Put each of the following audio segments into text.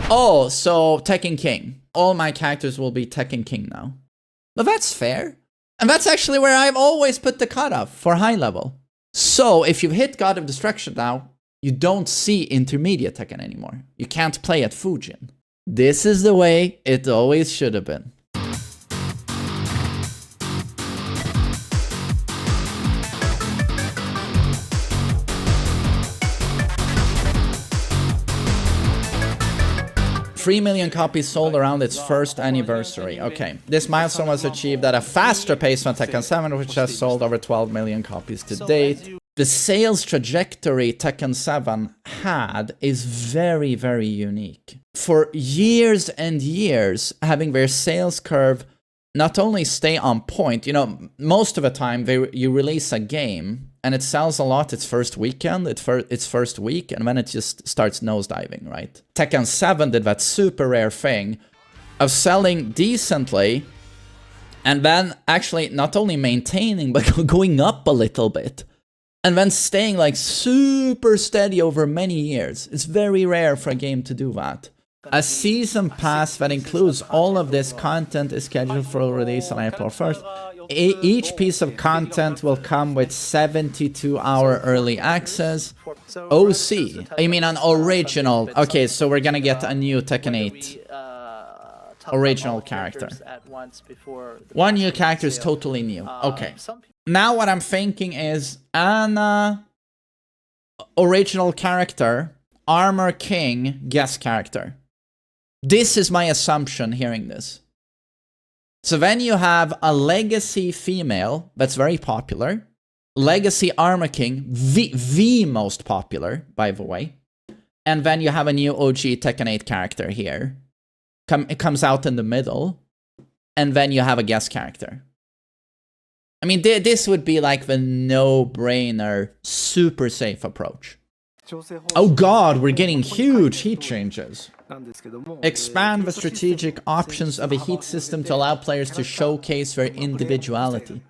Oh, so Tekken King. All my characters will be Tekken King now. But that's fair. And that's actually where I've always put the cutoff for high level. So if you've hit God of Destruction now, you don't see intermediate Tekken anymore. You can't play at Fujin. This is the way it always should have been. $3 million copies sold around its first anniversary. Okay, this milestone was achieved at a faster pace than Tekken 7, which has sold over 12 million copies to date. The sales trajectory Tekken 7 had is very, very unique. For years and years, having their sales curve not only stay on point, you know, most of the time you release a game and it sells a lot its first weekend, its first week, and then it just starts nosediving, right? Tekken 7 did that super rare thing of selling decently and then actually not only maintaining but going up a little bit and then staying like super steady over many years. It's very rare for a game to do that. A season pass that includes all of this content is scheduled for release on April 1st. Each piece of content will come with 72-hour early access. OC. I mean an original. Okay, so we're gonna get a new Tekken 8 original character. One new character is totally new. Okay. Now what I'm thinking is an original character, Armor King guest character. This is my assumption hearing this. So then you have a Legacy female that's very popular. Legacy Armor King, the most popular, by the way. And then you have a new OG Tekken 8 character here. It comes out in the middle. And then you have a guest character. I mean, this would be like the no-brainer, super safe approach. Oh god, we're getting huge heat changes. Expand the strategic options of a heat system to allow players to showcase their individuality.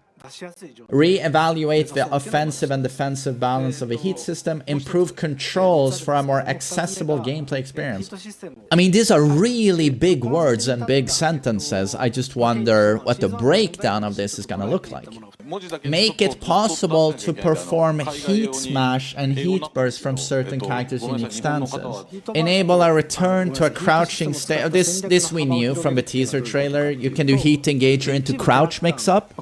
Re-evaluate the offensive and defensive balance of a heat system. Improve controls for a more accessible gameplay experience. I mean, these are really big words and big sentences. I just wonder what the breakdown of this is gonna look like. Make it possible to perform heat smash and heat burst from certain characters' unique stances. Enable a return to a crouching state. This we knew from the teaser trailer. You can do heat engager into crouch mix-up.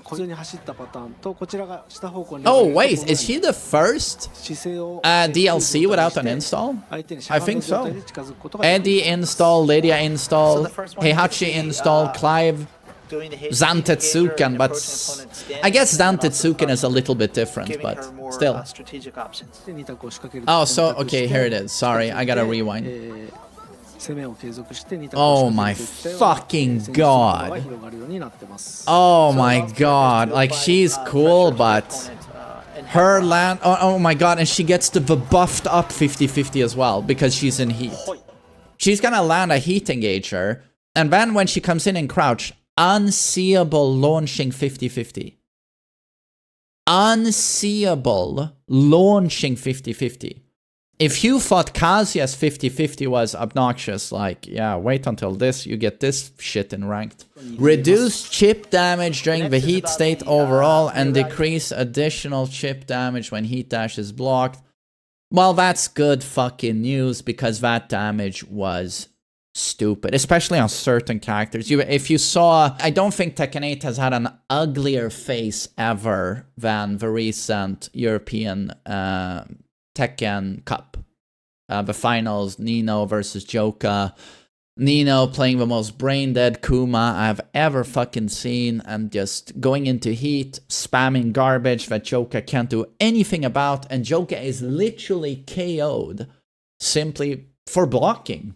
Oh wait, is he the first DLC without an install? I think so. Eddie install, Lydia install, Heihachi install, Clive, Zantetsuken, but I guess Zantetsuken is a little bit different, but still. Oh, so, okay, here it is. Sorry, I gotta rewind. Oh my fucking god. Oh my god. Like, she's cool, but her land... Oh my god, and she gets the buffed up 50-50 as well, because she's in heat. She's gonna land a heat engager, and then when she comes in and crouch, unseeable launching 50-50. Unseeable launching 50-50. If you thought Kazuya's 50-50 was obnoxious, like, yeah, wait until this, you get this shit in ranked. Reduce chip damage during the heat state overall and decrease additional chip damage when heat dash is blocked. Well, that's good fucking news because that damage was stupid, especially on certain characters. If you saw, I don't think Tekken 8 has had an uglier face ever than the recent European Tekken Cup. The finals, Nino versus Joka. Nino playing the most brain-dead Kuma I've ever fucking seen and just going into heat, spamming garbage that Joka can't do anything about, and Joka is literally KO'd simply for blocking.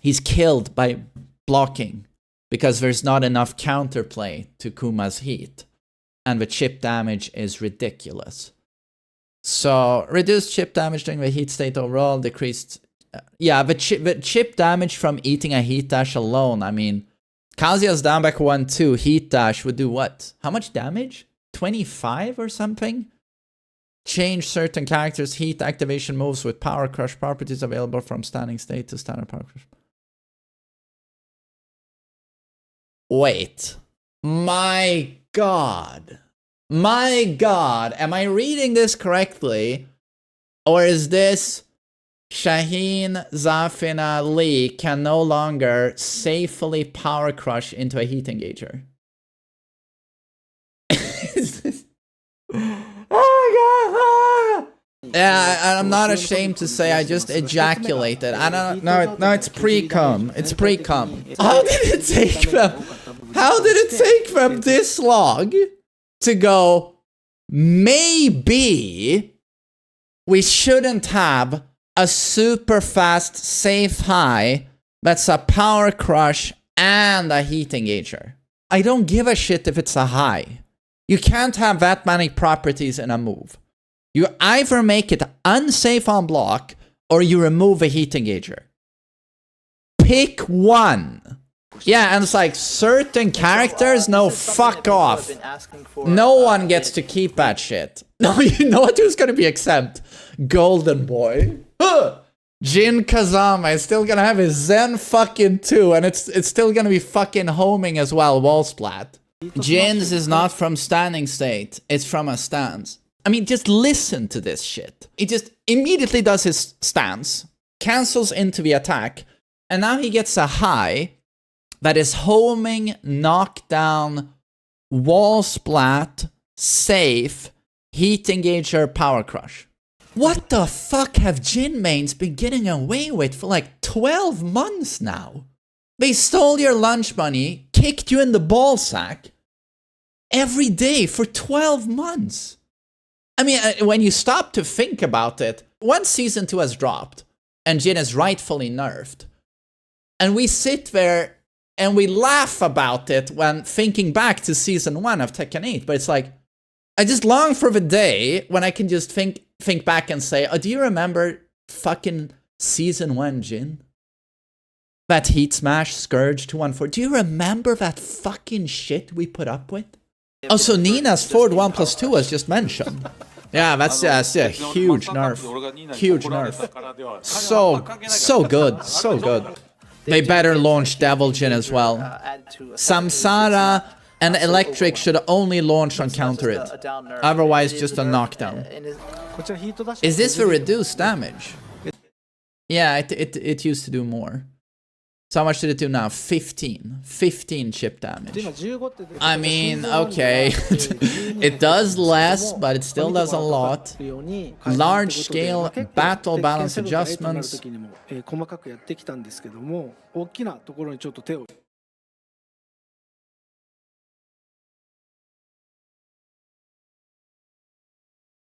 He's killed by blocking because there's not enough counterplay to Kuma's heat. And the chip damage is ridiculous. So, reduced chip damage during the heat state overall, decreased... yeah, the chip damage from eating a heat dash alone, I mean... Kazuya's down back 1-2, heat dash would do what? How much damage? 25 or something? Change certain characters' heat activation moves with power crush properties available from standing state to standard power crush. Wait. My God. My God. Am I reading this correctly? Or is this Shaheen Zafina Lee can no longer safely power crush into a heat engager? Oh my God! Yeah, I'm not ashamed to say I just ejaculated. I don't know. No, it's pre-cum. It's pre-cum. How did it take them? How did it take them this long to go, maybe we shouldn't have a super fast safe high that's a power crush and a heat engager? I don't give a shit if it's a high. You can't have that many properties in a move. You either make it unsafe on block or you remove a heat engager. Pick one. Yeah, and it's like certain characters, no, fuck off. No one gets to keep that shit. No, you know what? Who's gonna be exempt? Golden Boy. Jin Kazama is still gonna have his Zen fucking 2, and it's still gonna be fucking homing as well, wall splat. Jin's is not from standing state, it's from a stance. I mean, just listen to this shit. He just immediately does his stance, cancels into the attack, and now he gets a high that is homing, knockdown, wall splat, safe, heat engager, power crush. What the fuck have Jin mains been getting away with for like 12 months now? They stole your lunch money, kicked you in the ball sack every day for 12 months. I mean, when you stop to think about it, once Season 2 has dropped, and Jin is rightfully nerfed, and we sit there and we laugh about it when thinking back to Season 1 of Tekken 8, but it's like, I just long for the day when I can just think back and say, oh, do you remember fucking Season 1 Jin? That Heat Smash Scourge 214, do you remember that fucking shit we put up with? Oh, so Nina's forward 1+2 was just mentioned. Yeah, that's a huge nerf. Huge nerf. So good. So good. They better launch Devil Jin as well. Samsara and Electric should only launch on counter it. Otherwise, just a knockdown. Is this the reduced damage? Yeah, it used to do more. So how much did it do now? 15. 15 chip damage. I mean, okay. It does less, but it still does a lot. Large scale battle balance adjustments.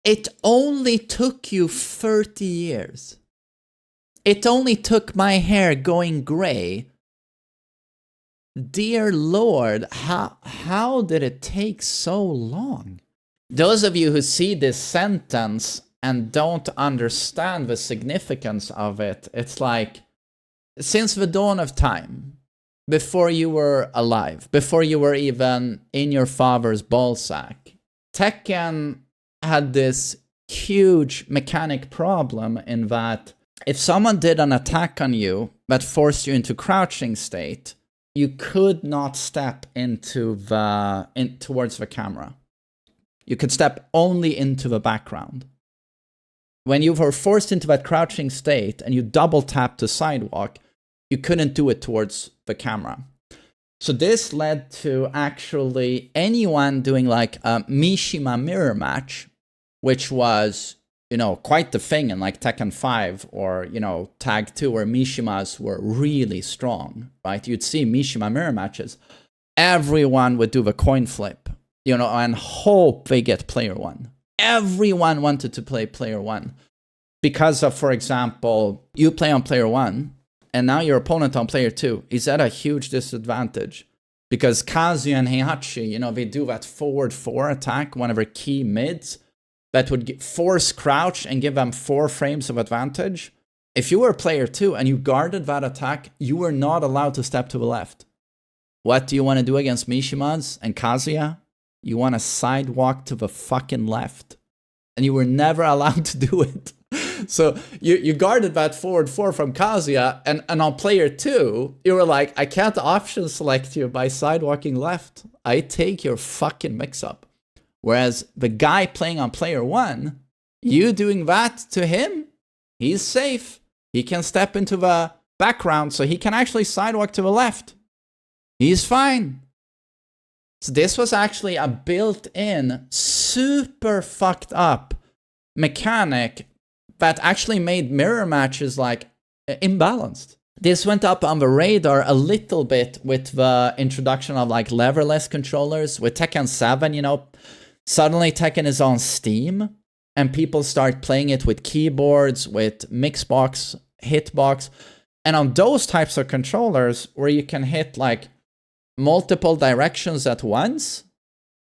It only took you 30 years. It only took my hair going gray. Dear Lord, how did it take so long? Those of you who see this sentence and don't understand the significance of it, it's like, since the dawn of time, before you were alive, before you were even in your father's ballsack, Tekken had this huge mechanic problem in that if someone did an attack on you that forced you into crouching state, you could not step into towards the camera. You could step only into the background. When you were forced into that crouching state and you double tapped the sidewalk, you couldn't do it towards the camera. So this led to actually anyone doing like a Mishima mirror match, which was, you know, quite the thing in like Tekken 5 or, you know, Tag 2 where Mishimas were really strong, right? You'd see Mishima mirror matches. Everyone would do the coin flip, you know, and hope they get player 1. Everyone wanted to play player 1 because of, for example, you play on player 1 and now your opponent on player 2 is at a huge disadvantage because Kazuya and Heihachi, you know, they do that forward 4 attack, one of their key mids, that would force crouch and give them 4 frames of advantage. If you were player 2 and you guarded that attack, you were not allowed to step to the left. What do you want to do against Mishimas and Kazuya? You want to sidewalk to the fucking left. And you were never allowed to do it. So you guarded that forward 4 from Kazuya, and on player 2, you were like, I can't option select you by sidewalking left. I take your fucking mix-up. Whereas the guy playing on player 1, you doing that to him, he's safe. He can step into the background, so he can actually sidewalk to the left. He's fine. So this was actually a built-in, super fucked up mechanic that actually made mirror matches like imbalanced. This went up on the radar a little bit with the introduction of like leverless controllers. With Tekken 7, you know, suddenly Tekken is on Steam and people start playing it with keyboards, with Mixbox, Hitbox. And on those types of controllers where you can hit like multiple directions at once,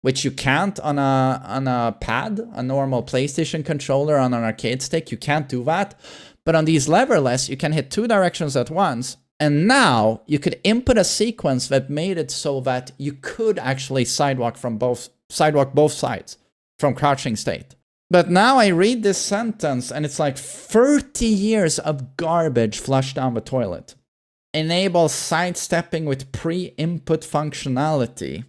which you can't on a pad, a normal PlayStation controller on an arcade stick, you can't do that. But on these leverless, you can hit 2 directions at once. And now you could input a sequence that made it so that you could actually sidewalk both sides from crouching state. But now I read this sentence and it's like 30 years of garbage flushed down the toilet. Enable sidestepping with pre-input functionality.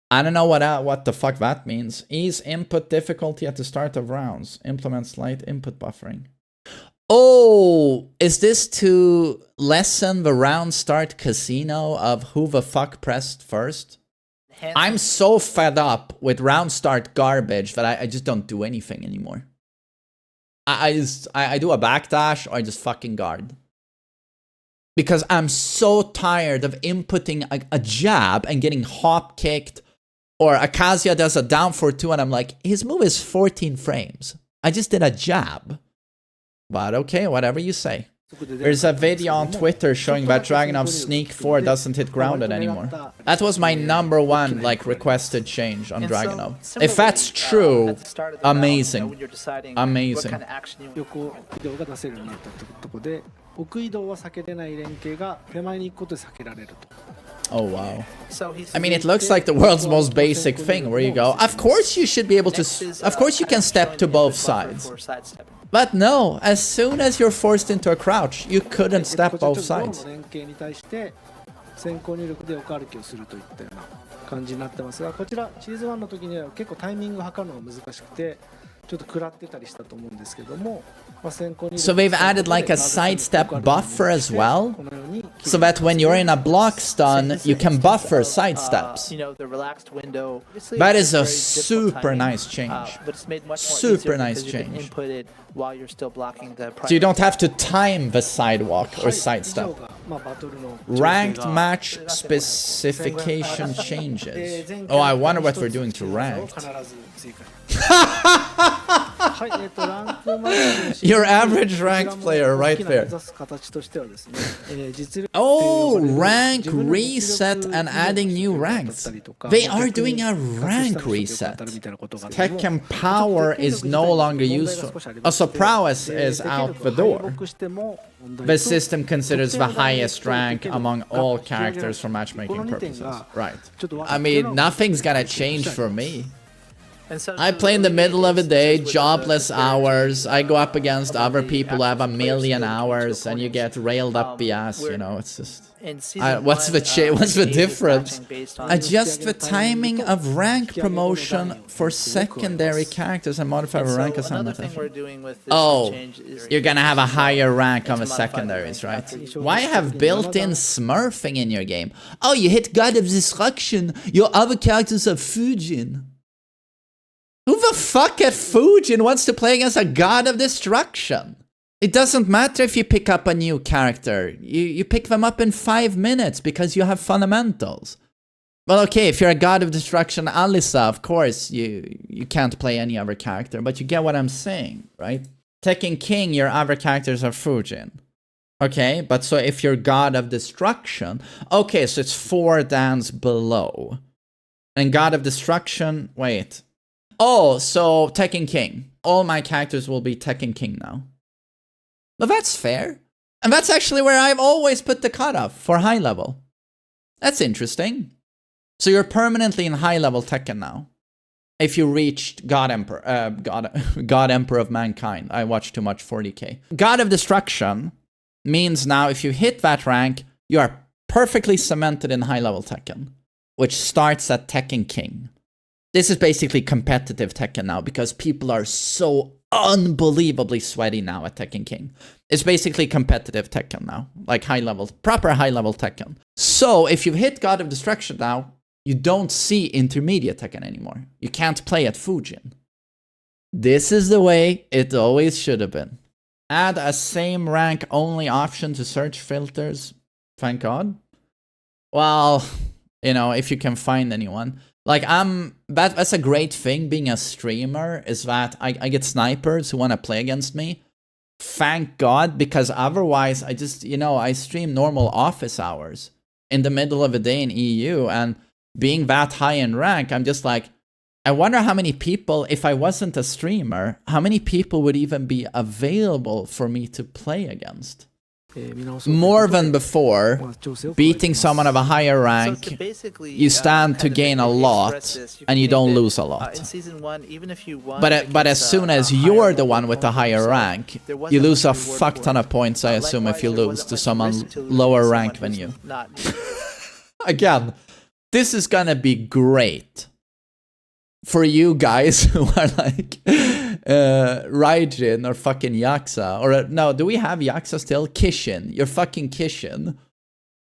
I don't know what the fuck that means. Ease input difficulty at the start of rounds. Implement slight input buffering. Oh, is this to lessen the round start casino of who the fuck pressed first? I'm so fed up with round start garbage that I just don't do anything anymore. I do a backdash or I just fucking guard. Because I'm so tired of inputting a jab and getting hop kicked, or Akazuya does a down for 2 and I'm like, his move is 14 frames. I just did a jab. But okay, whatever you say. There's a video on Twitter showing that Dragunov's Sneak 4 doesn't hit grounded anymore. That was my #1 like requested change on Dragunov. If that's true, amazing. Amazing. Oh wow. I mean, it looks like the world's most basic thing where you go, of course you should be able to, of course you can step to both sides. But no, as soon as you're forced into a crouch, you couldn't step both sides. So they've added like a sidestep buffer as well, so that when you're in a block stun, you can buffer sidesteps. That is a super nice change. Super nice change. So you don't have to time the sidewalk or sidestep. Ranked match specification changes. Oh, I wonder what we're doing to ranked. Your average ranked player right there. Oh, rank reset and adding new ranks. They are doing a rank reset. Tekken Power is no longer useful. Also, Prowess is out the door. The system considers the highest rank among all characters for matchmaking purposes. Right. I mean, nothing's gonna change for me. I play in the middle of the day, jobless hours. I go up against other people who have 1,000,000 hours, and you get railed up the ass. You know, it's just. What's the difference? Adjust the timing of rank promotion for secondary characters and modify the rank assignment. Oh, you're gonna have a higher rank on the secondaries, right? Why have built-in smurfing in your game? Oh, you hit God of Destruction. Your other characters are Fujin. Who the fuck at Fujin wants to play against a God of Destruction? It doesn't matter if you pick up a new character. You pick them up in 5 minutes because you have fundamentals. Well, okay, if you're a God of Destruction Alisa, of course, you can't play any other character, but you get what I'm saying, right? Tekken King, your other characters are Fujin. Okay, but so if you're God of Destruction, okay, so it's 4 dans below. And God of Destruction, wait. Oh, so Tekken King. All my characters will be Tekken King now. But that's fair. And that's actually where I've always put the cutoff for high level. That's interesting. So you're permanently in high level Tekken now. if you reached God Emperor, God Emperor of Mankind. I watched too much 40k. God of Destruction means now if you hit that rank, you are perfectly cemented in high-level Tekken, which starts at Tekken King. This is basically competitive Tekken now because people are so unbelievably sweaty now at Tekken King. It's basically competitive Tekken now, like high-level, proper high-level Tekken. So if you've hit God of Destruction now, you don't see intermediate Tekken anymore. You can't play at Fujin. This is the way it always should have been. Add a same rank only option to search filters. Thank God. Well, you know, if you can find anyone. Like, that's a great thing being a streamer, is that I get snipers who want to play against me. Thank God, because otherwise I just, you know, I stream normal office hours in the middle of a day in EU, and being that high in rank, I'm just like, I wonder how many people, if I wasn't a streamer, how many people would even be available for me to play against? More than before, beating someone of a higher rank, you stand to gain a lot, and you don't lose a lot. But as soon as you're the one with the higher rank, you lose a fuck ton of points, I assume, if you lose to someone lower rank than you. Again, this is gonna be great for you guys who are like Raijin or fucking Yakuza, or no, do we have Yakuza still? Kishin, you're fucking Kishin,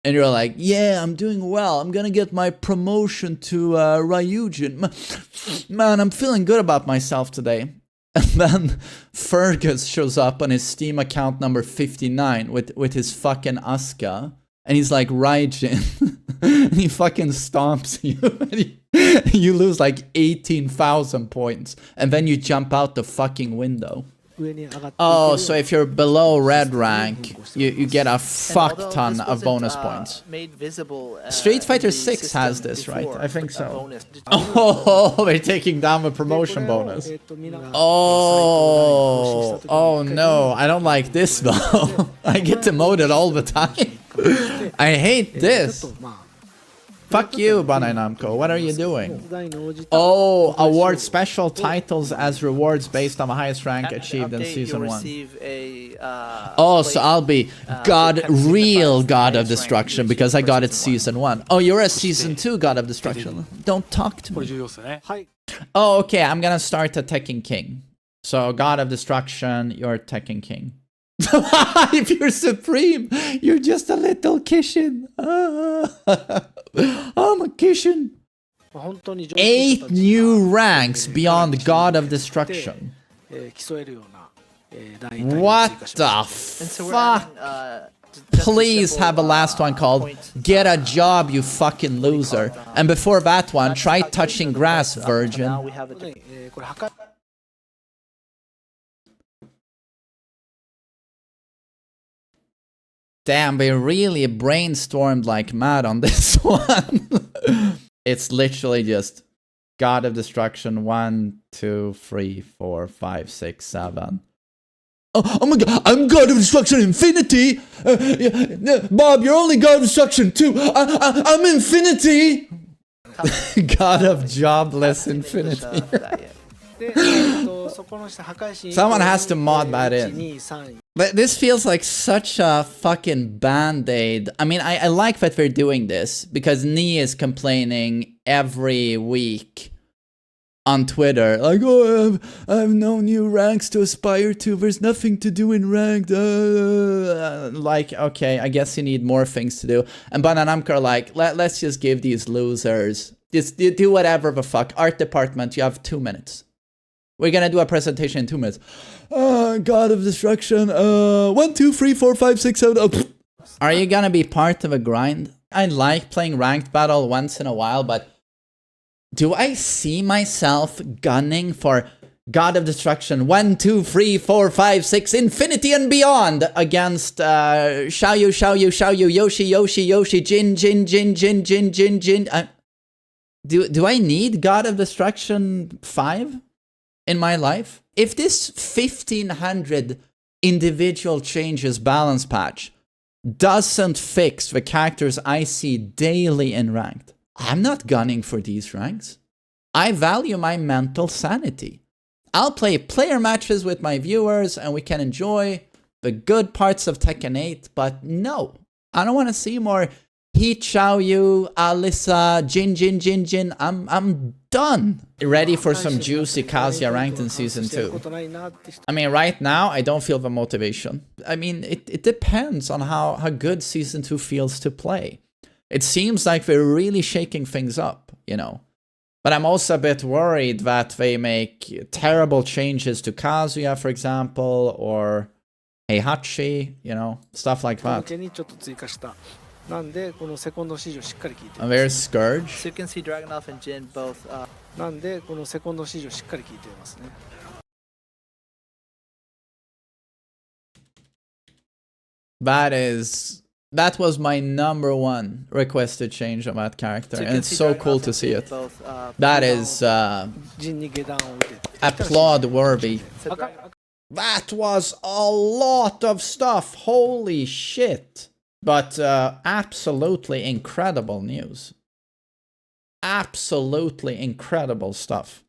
and you're like, yeah, I'm doing well, I'm gonna get my promotion to Ryujin. Man, I'm feeling good about myself today. And then Fergus shows up on his Steam account number 59 with his fucking Asuka, and he's like, Raijin. And he fucking stomps you. And you lose like 18,000 points. And then you jump out the fucking window. Oh, so if you're below red rank, you get a fuck ton of bonus points. Street Fighter 6 has this, right? I think so. Oh, they're taking down the promotion bonus. Oh no, I don't like this though. I get demoted all the time. I hate this. Fuck you, Bandai Namco. What are you doing? Oh, award special titles as rewards based on the highest rank achieved in Season 1. Oh, so I'll be real God of Destruction because I got it Season 1. Oh, you're a Season 2 God of Destruction. Don't talk to me. Oh, okay, I'm gonna start at Tekken King. So, God of Destruction, you're Tekken King. If you're supreme, you're just a little Kishin. I'm a Kishin. 8 new ranks beyond God of Destruction. What the fuck? Please have a last one called Get a Job, you fucking loser. And before that one, try touching grass, virgin. Damn, they really brainstormed like mad on this one. It's literally just God of Destruction 1, 2, 3, 4, 5, 6, 7. Oh my god, I'm God of Destruction Infinity! Bob, you're only God of Destruction 2! I'm Infinity! God of Jobless Infinity. Someone has to mod that in. But this feels like such a fucking band-aid. I mean, I like that we're doing this, because Nee is complaining every week on Twitter, like, oh, I have no new ranks to aspire to, there's nothing to do in ranked. Like, okay, I guess you need more things to do. And Bandai Namco are like, let's just give these losers, just do whatever the fuck. Art department, you have 2 minutes. We're gonna do a presentation in 2 minutes. God of Destruction. 1, 2, 3, 4, 5, 6, 7. Oh. Are you gonna be part of a grind? I like playing ranked battle once in a while, but do I see myself gunning for God of Destruction 1, 2, 3, 4, 5, 6, infinity and beyond against Xiaoyu, Yoshi, Jin. Do I need God of Destruction 5 in my life? If this 1500 individual changes balance patch doesn't fix the characters I see daily in ranked, I'm not gunning for these ranks. I value my mental sanity. I'll play player matches with my viewers and we can enjoy the good parts of Tekken 8, but no, I don't want to see more He Chao Yu, Alisa, Jin. I'm done. Ready for some juicy Kazuya ranked in Season 2. I mean, right now, I don't feel the motivation. I mean, it depends on how good Season 2 feels to play. It seems like we're really shaking things up, you know. But I'm also a bit worried that they make terrible changes to Kazuya, for example, or Heihachi, you know, stuff like that. And there's Scourge. So you can see Dragunov and Jin both. That was my #1 requested change of that character, and it's so cool to see it. That is applaud worthy. That was a lot of stuff, holy shit. But absolutely incredible news. Absolutely incredible stuff.